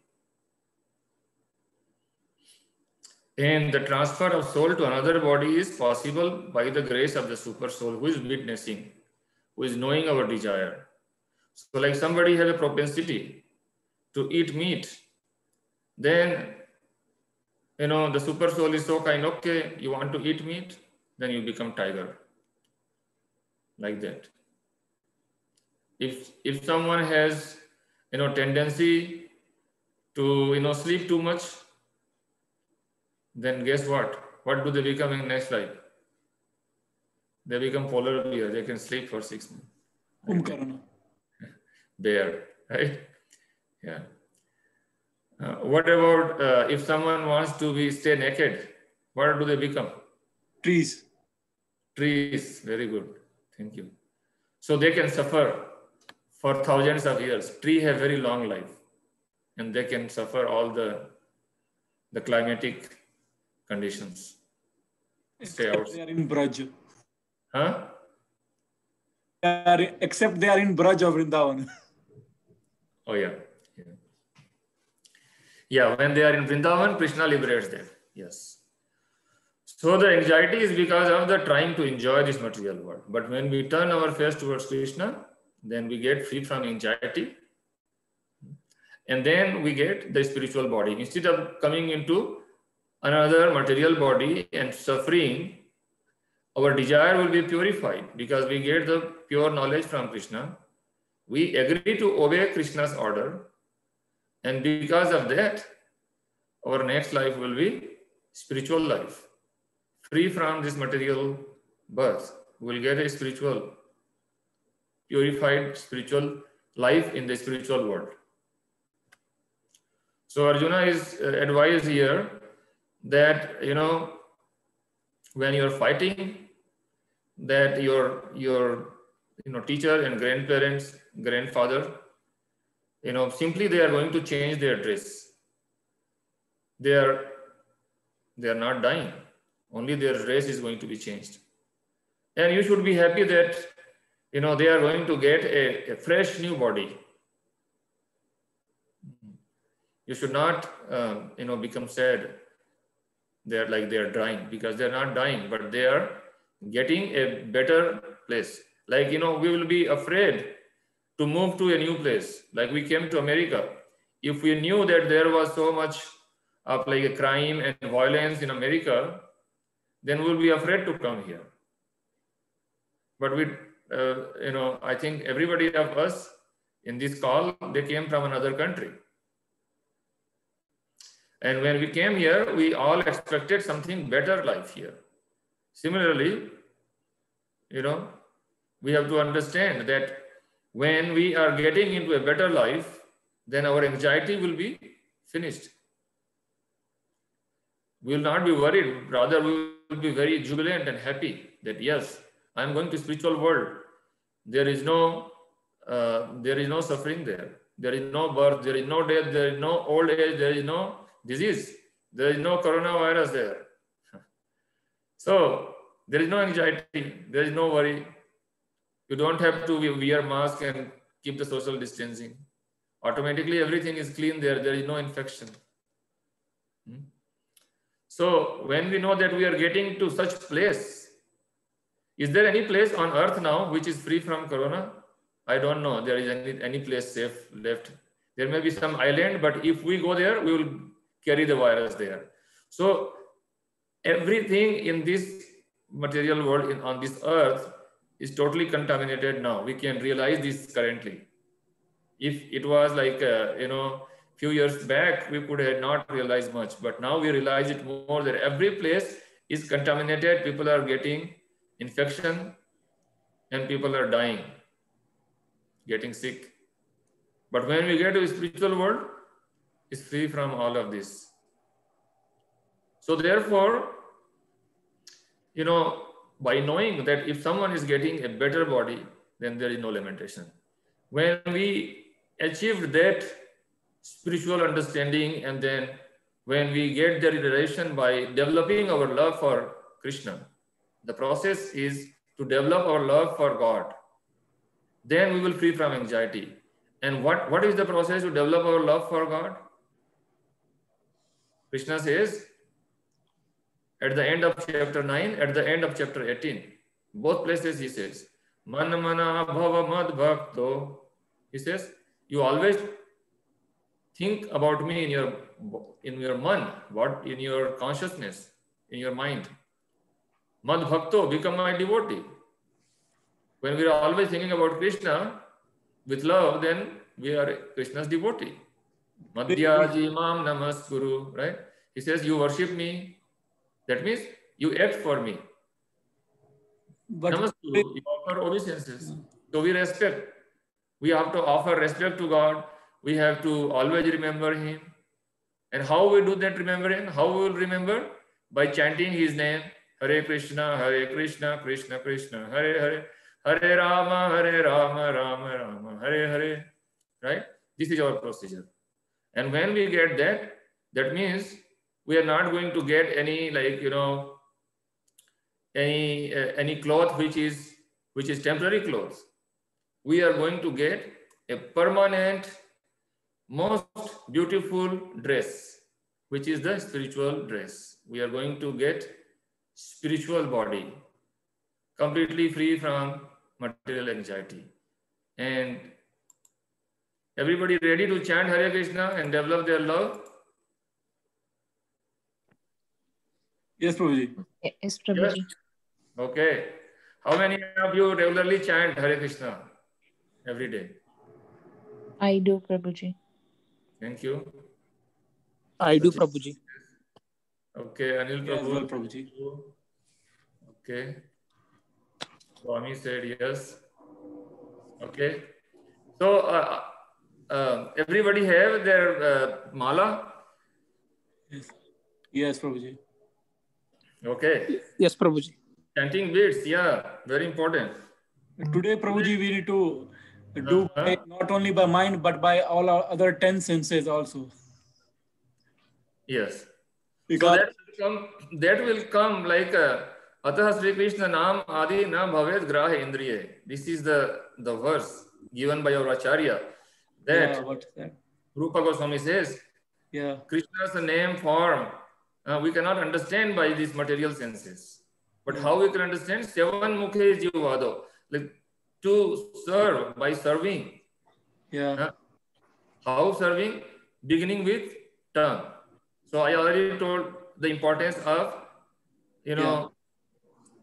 And the transfer of soul to another body is possible by the grace of the super soul who is witnessing, who is knowing our desire. So like somebody has a propensity to eat meat, then, the super soul is so kind, okay, you want to eat meat, then you become tiger. Like that. If someone has, tendency to, sleep too much, then guess what? What do they become in next life? They become polar bear. They can sleep for 6 months. Bear, right? Yeah. What about if someone wants to stay naked? What do they become? Trees. Trees. Very good. Thank you. So they can suffer for thousands of years. Trees have very long life, and they can suffer all the climatic conditions. Stay out. They are in Braj. Huh? Except they are in Braj or Vrindavan. Oh yeah. Yeah, when they are in Vrindavan, Krishna liberates them. Yes. So the anxiety is because of the trying to enjoy this material world. But when we turn our face towards Krishna, then we get free from anxiety. And then we get the spiritual body. Instead of coming into another material body and suffering, our desire will be purified because we get the pure knowledge from Krishna. We agree to obey Krishna's order. And because of that, our next life will be spiritual life. Free from this material birth. We will get a spiritual, purified spiritual life in the spiritual world. So Arjuna is advised here that, when you're fighting, that your teacher and grandparents, grandfather, simply they are going to change their dress. They are not dying. Only their dress is going to be changed. And you should be happy that, they are going to get a fresh new body. You should not, become sad. They are dying, because they are not dying, but they are getting a better place. Like, we will be afraid to move to a new place. Like we came to America. If we knew that there was so much of like a crime and violence in America, then we'll be afraid to come here. But we, I think everybody of us in this call, they came from another country. And when we came here, we all expected something better life here. Similarly, we have to understand that when we are getting into a better life, then our anxiety will be finished. We will not be worried. Rather, we will be very jubilant and happy that yes, I am going to spiritual world. There is no suffering there. There is no birth. There is no death. There is no old age. There is no disease. There is no coronavirus there. So there is no anxiety. There is no worry. You don't have to wear mask and keep the social distancing. Automatically, everything is clean there. There is no infection. So when we know that we are getting to such place, is there any place on earth now which is free from corona? I don't know. There is any place safe left. There may be some island, but if we go there, we will carry the virus there. So everything in this material world on this earth is totally contaminated now. We can realize this currently. If it was like, few years back, we could have not realized much, but now we realize it more that every place is contaminated. People are getting infection and people are dying, getting sick. But when we get to the spiritual world, it's free from all of this. So therefore, by knowing that if someone is getting a better body, then there is no lamentation. When we achieved that spiritual understanding, and then when we get the realization by developing our love for Krishna, the process is to develop our love for God. Then we will free from anxiety. And what is the process to develop our love for God? Krishna says at the end of chapter 9, at the end of chapter 18, both places he says, Man mana bhava mad bhakto. He says, you always think about me in your man, what in your consciousness, in your mind. Mad bhakto, become my devotee. When we are always thinking about Krishna with love, then we are Krishna's devotee. Madhyaji mam namaskuru, right? He says, you worship me. That means you act for me. But Namaskuru, you offer obeisances. So we respect. We have to offer respect to God. We have to always remember Him. And how we do that remembering? How we will remember? By chanting His name. Hare Krishna, Krishna Krishna, Hare Hare. Hare Rama, Rama Rama, Hare Hare. Right? This is our procedure. And when we get that, that means we are not going to get any, like, any cloth which is temporary clothes. We are going to get a permanent, most beautiful dress, which is the spiritual dress. We are going to get spiritual body, completely free from material anxiety. And everybody ready to chant Hare Krishna and develop their love? yes, Prabhuji. Yes, Prabhuji. Yes. Okay. How many of you regularly chant Hare Krishna every day? I do, Prabhuji. Thank you. I do, Prabhuji. Okay, Anil Yes, Prabhu. well, Prabhuji. Okay. Swami said yes. Okay. So everybody have their mala? Yes, Prabhuji. Okay. Yes, Prabhuji. Chanting beads, yeah, very important. Today, Prabhuji, we need to do not only by mind, but by all our other 10 senses also. Yes. Because So that will come like Atah Sri Krishna Nam Adi Na Bhavet Graha Indriye. This is the verse given by our Acharya. That what's that? Rupa Goswami says, Yeah. Krishna's name form we cannot understand by these material senses. But how we can understand? Sevan Mukhe Jivado. Like to serve by serving. Yeah. How serving? Beginning with tongue. So I already told the importance of,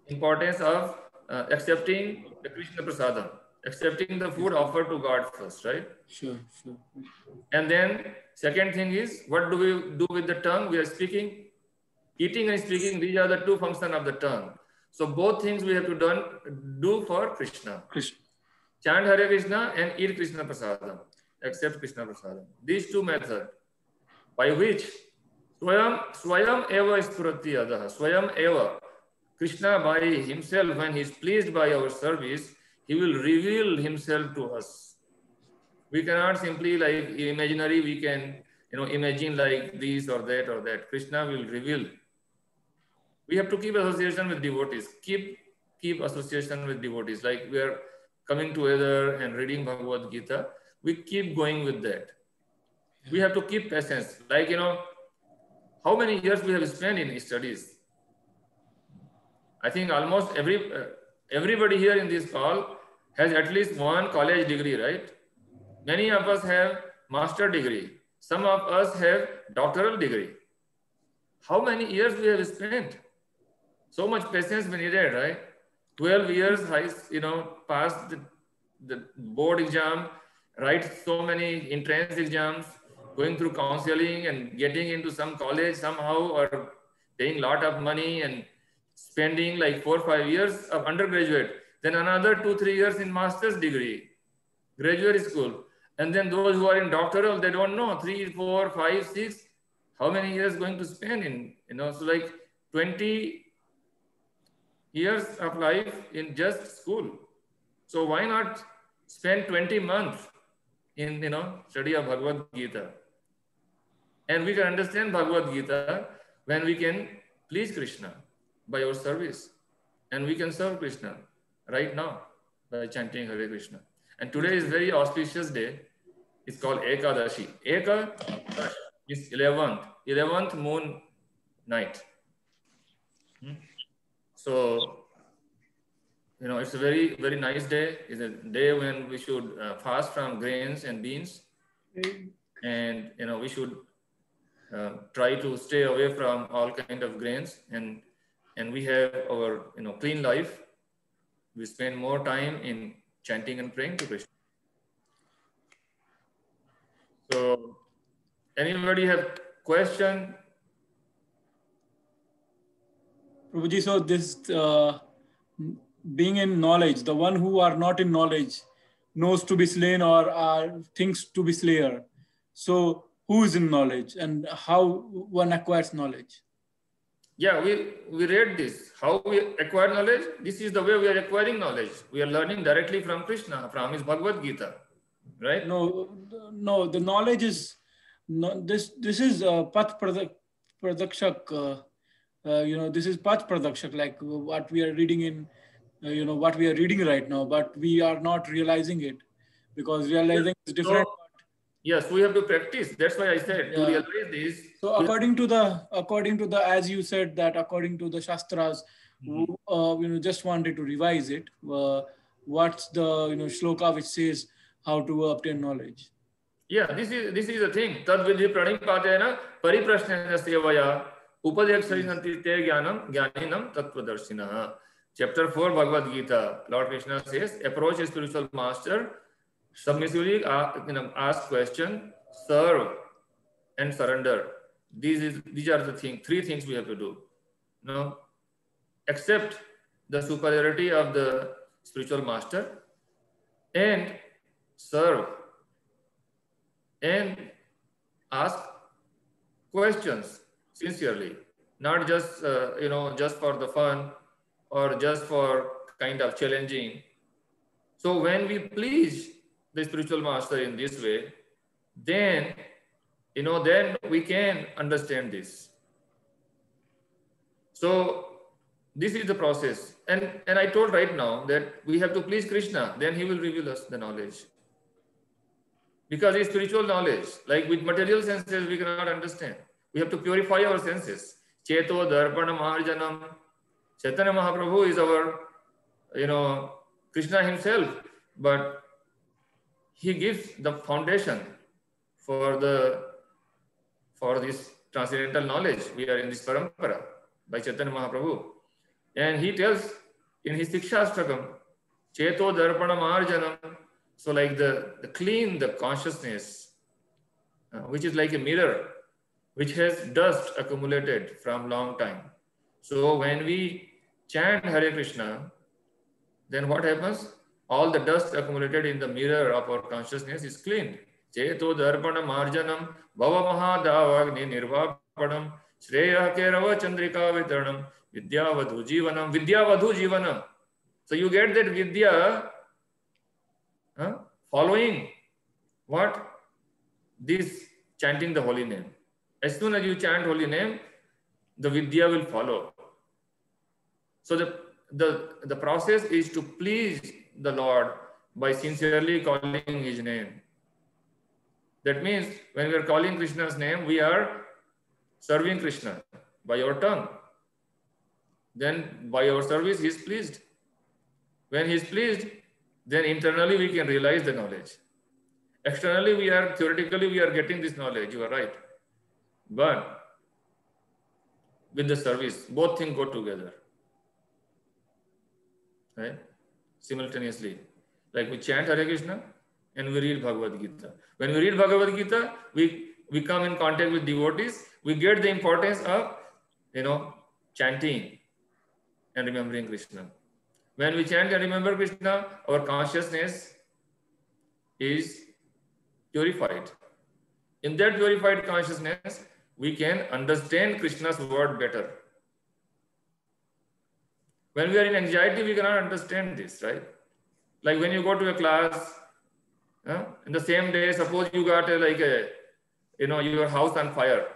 importance of accepting the Krishna Prasadam, accepting the food offered to God first, right? Sure. And then second thing is, what do we do with the tongue? We are speaking. Eating and speaking, these are the two functions of the tongue. So both things we have to do for Krishna. Chant Hare Krishna and eat Krishna Prasadam. Accept Krishna Prasadam. These two methods by which Swayam eva spurati adaha. Swayam eva. Krishna by himself, when he is pleased by our service, he will reveal himself to us. We cannot simply like imaginary, we can imagine like this or that or that. Krishna will reveal. We have to keep association with devotees. Keep association with devotees. Like we are coming together and reading Bhagavad Gita. We keep going with that. We have to keep patience. Like, how many years we have spent in studies? I think almost everybody here in this call has at least one college degree, right? Many of us have master degree. Some of us have doctoral degree. How many years we have spent? So much patience we needed, right? 12 years, pass the board exam, write so many entrance exams, going through counseling and getting into some college somehow, or paying a lot of money and spending like 4 or 5 years of undergraduate, then another 2-3 years in master's degree, graduate school. And then those who are in doctoral, they don't know, 3, 4, 5, 6, how many years going to spend in, so like 20 years of life in just school. So why not spend 20 months in, study of Bhagavad Gita? And we can understand Bhagavad Gita when we can please Krishna by our service. And we can serve Krishna right now by chanting Hare Krishna. And today is very auspicious day. It's called Ekadashi. Ekadashi is 11th moon night. So, it's a very, very nice day. It's a day when we should fast from grains and beans. And, we should try to stay away from all kind of grains, and we have our, clean life. We spend more time in chanting and praying to Krishna. So, anybody have question? Prabhuji, so this being in knowledge, the one who are not in knowledge knows to be slain or thinks to be slayer. So who is in knowledge and how one acquires knowledge? Yeah, we read this. How we acquire knowledge? This is the way we are acquiring knowledge. We are learning directly from Krishna, from his Bhagavad Gita, right? No, the knowledge is, this is Path Pradakshak, this is Path Pradakshak, like what we are reading in, what we are reading right now, but we are not realizing it because realizing is different. So, yes, we have to practice. That's why I said to realize this. So according to the, as you said that according to the Shastras, just wanted to revise it. What's the shloka which says how to obtain knowledge? Yeah, this is the thing. Tad vidhi pranipatena pariprashnena sevaya upadyaksari te jnanam jnaninam tatvadarshinaha. Chapter 4 Bhagavad Gita, Lord Krishna says, approach a spiritual master, submissively ask question, serve and surrender. These are the three things we have to do. Accept the superiority of the spiritual master and serve and ask questions sincerely, not just just for the fun or just for kind of challenging. So when we please the spiritual master in this way, then then we can understand this. So this is the process, and I told right now that we have to please Krishna, then he will reveal us the knowledge, because it's spiritual knowledge. Like with material senses we cannot understand. We have to purify our senses. Cheto darpana marjanam. Chaitanya Mahaprabhu is our Krishna himself, but he gives the foundation for this transcendental knowledge. We are in this parampara by Chaitanya Mahaprabhu. And he tells in his Sikshastakam, Cheto Darpana Marjanam. So like the clean the consciousness, which is like a mirror, which has dust accumulated from long time. So when we chant Hare Krishna, then what happens? All the dust accumulated in the mirror of our consciousness is cleaned. Cheto Darpana Marjanam Bhava Mahadavagni Nirvapanam Shreya Kerava Chandrika Vitranam Vidyavadhu Jivanam Vidyavadhu Jivanam. So you get that Vidya following what? This chanting the holy name. As soon as you chant holy name, the Vidya will follow. So the process is to please the Lord by sincerely calling his name. That means when we are calling Krishna's name, we are serving Krishna by our tongue. Then by our service, he is pleased. When he is pleased, then internally we can realize the knowledge. Externally, theoretically we are getting this knowledge, you are right. But with the service, both things go together. Right? Simultaneously. Like we chant Hare Krishna and we read Bhagavad Gita. When we read Bhagavad Gita, we come in contact with devotees, we get the importance of, chanting and remembering Krishna. When we chant and remember Krishna, our consciousness is purified. In that purified consciousness, we can understand Krishna's word better. When we are in anxiety, we cannot understand this, right? Like when you go to a class, in the same day, suppose you got your house on fire.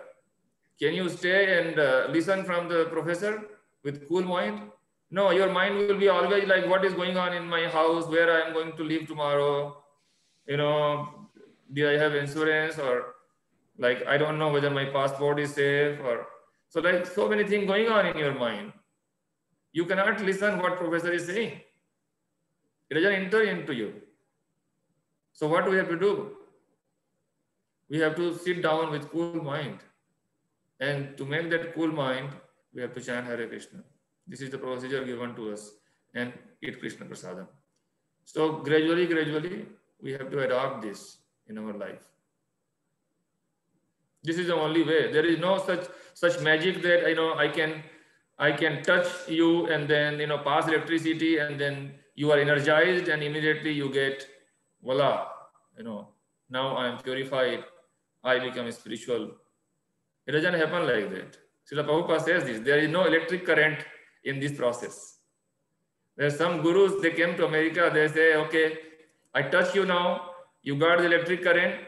Can you stay and listen from the professor with cool mind? No, your mind will be always like, what is going on in my house, where I am going to live tomorrow, Do I have insurance? Or like, I don't know whether my passport is safe, or so like so many things going on in your mind. You cannot listen what professor is saying. It doesn't enter into you. So what do we have to do? We have to sit down with cool mind. And to make that cool mind, we have to chant Hare Krishna. This is the procedure given to us, and eat Krishna Prasadam. So gradually, we have to adopt this in our life. This is the only way. There is no such magic that I can touch you and then pass electricity and then you are energized and immediately you get voila. Now I am purified. I become spiritual. It doesn't happen like that. Srila Prabhupada says this. There is no electric current in this process. There are some gurus, they came to America, they say, okay, I touch you now, you got the electric current,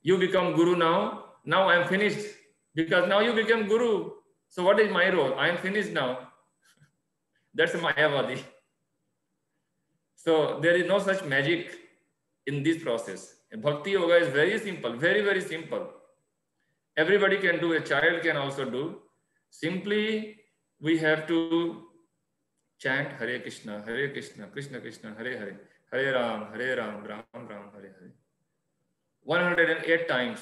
you become guru now. Now I am finished because now you become guru. So what is my role? I am finished now. That's a Mayavadi. So there is no such magic in this process. Bhakti yoga is very simple, very, very simple. Everybody can do, a child can also do. Simply, we have to chant Hare Krishna, Krishna Krishna, Hare Hare, Hare Ram, Ram Ram, Hare Hare. 108 times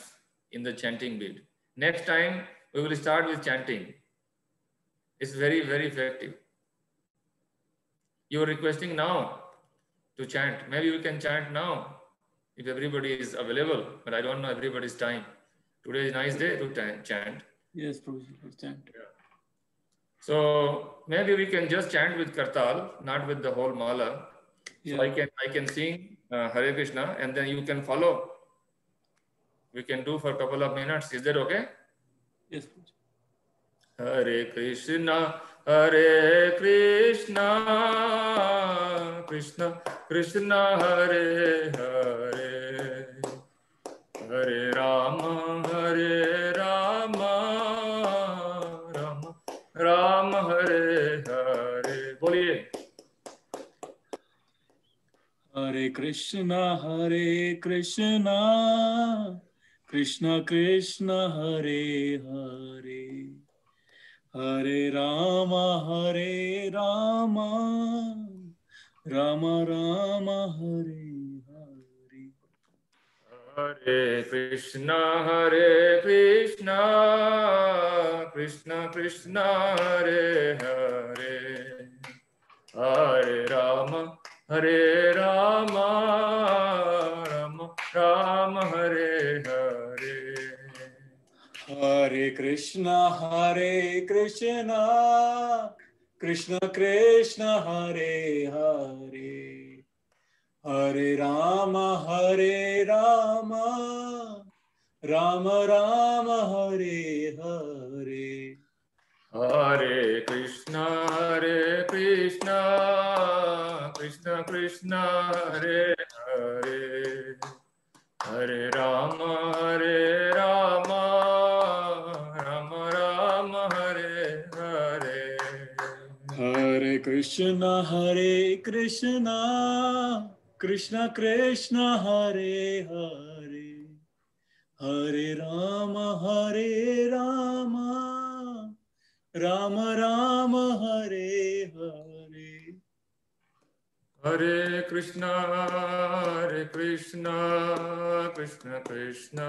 in the chanting bit. Next time, we will start with chanting. It's very, very effective. You are requesting now to chant. Maybe we can chant now if everybody is available, but I don't know everybody's time. Today is a nice day to chant. Yes, Prabhuji, let's chant. Yeah. So maybe we can just chant with Kartal, not with the whole mala. Yeah. So I can sing Hare Krishna and then you can follow. We can do for a couple of minutes. Is that okay? Yes. Hare Krishna, Krishna Krishna, Hare Hare, Hare Rama, Rama Rama, Hare Hare. Boliye. Hare Krishna, Krishna Krishna, Hare Hare, Hare Rama, Rama Rama, Hare Hare. Hare Krishna, Krishna Krishna, Hare Hare, Hare Rama, Rama Rama, Hare Hare. Hare Krishna, Krishna Krishna, Hare Hare, Hare Rama, Rama Rama, Hare Hare. Hare Krishna, Krishna Krishna, Hare Hare, Hare Rama, Rama Rama, Hare Hare. Hare Krishna, Krishna Krishna, Hare Hare, Hare Rama, Rama Rama, Hare Hare. Hare Krishna, Krishna Krishna,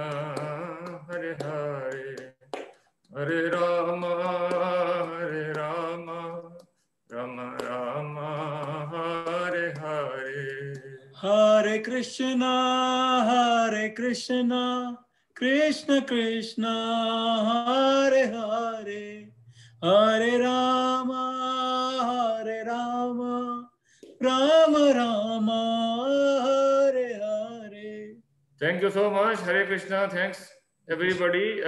Hare Hare, Hare Rama, Rama Rama, Hare Hare. Hare Krishna, Krishna Krishna, Hare Hare, Hare Rama, Rama Rama, Hare Hare. Thank you so much. Hare Krishna. Thanks everybody.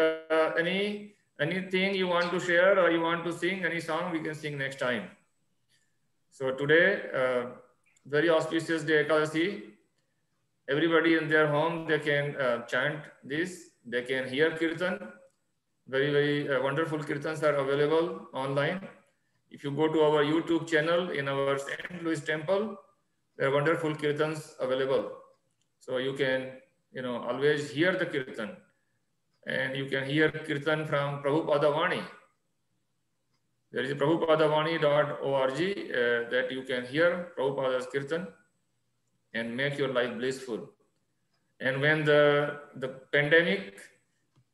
Anything you want to share or you want to sing, any song we can sing next time. So today, very auspicious day, Ekadasi. Everybody in their home, they can chant this. They can hear kirtan. Very, very wonderful kirtans are available online. If you go to our YouTube channel in our St. Louis temple, there are wonderful kirtans available. So you can always hear the Kirtan. And you can hear Kirtan from Prabhupada Vani. There is prabhupadavani.org that you can hear Prabhupada's Kirtan and make your life blissful. And when the pandemic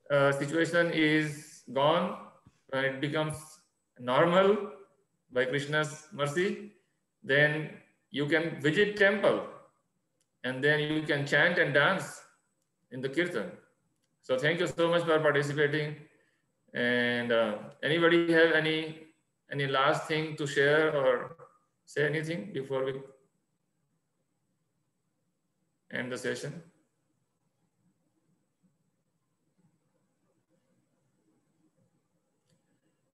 situation is gone, when it becomes normal by Krishna's mercy, then you can visit temple and then you can chant and dance in the Kirtan. So thank you so much for participating. And anybody have any last thing to share or say anything before we end the session?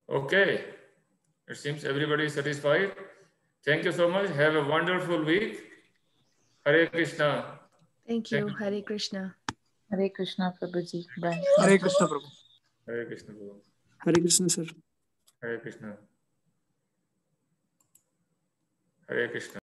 Okay, it seems everybody is satisfied. Thank you so much. Have a wonderful week. Hare Krishna. Thank you. Hare Krishna. Hare Krishna, Prabhuji. Bye. Hare Krishna, Prabhu. Hare Krishna, Prabhu. Hare Krishna, sir. Hare Krishna. Hare Krishna.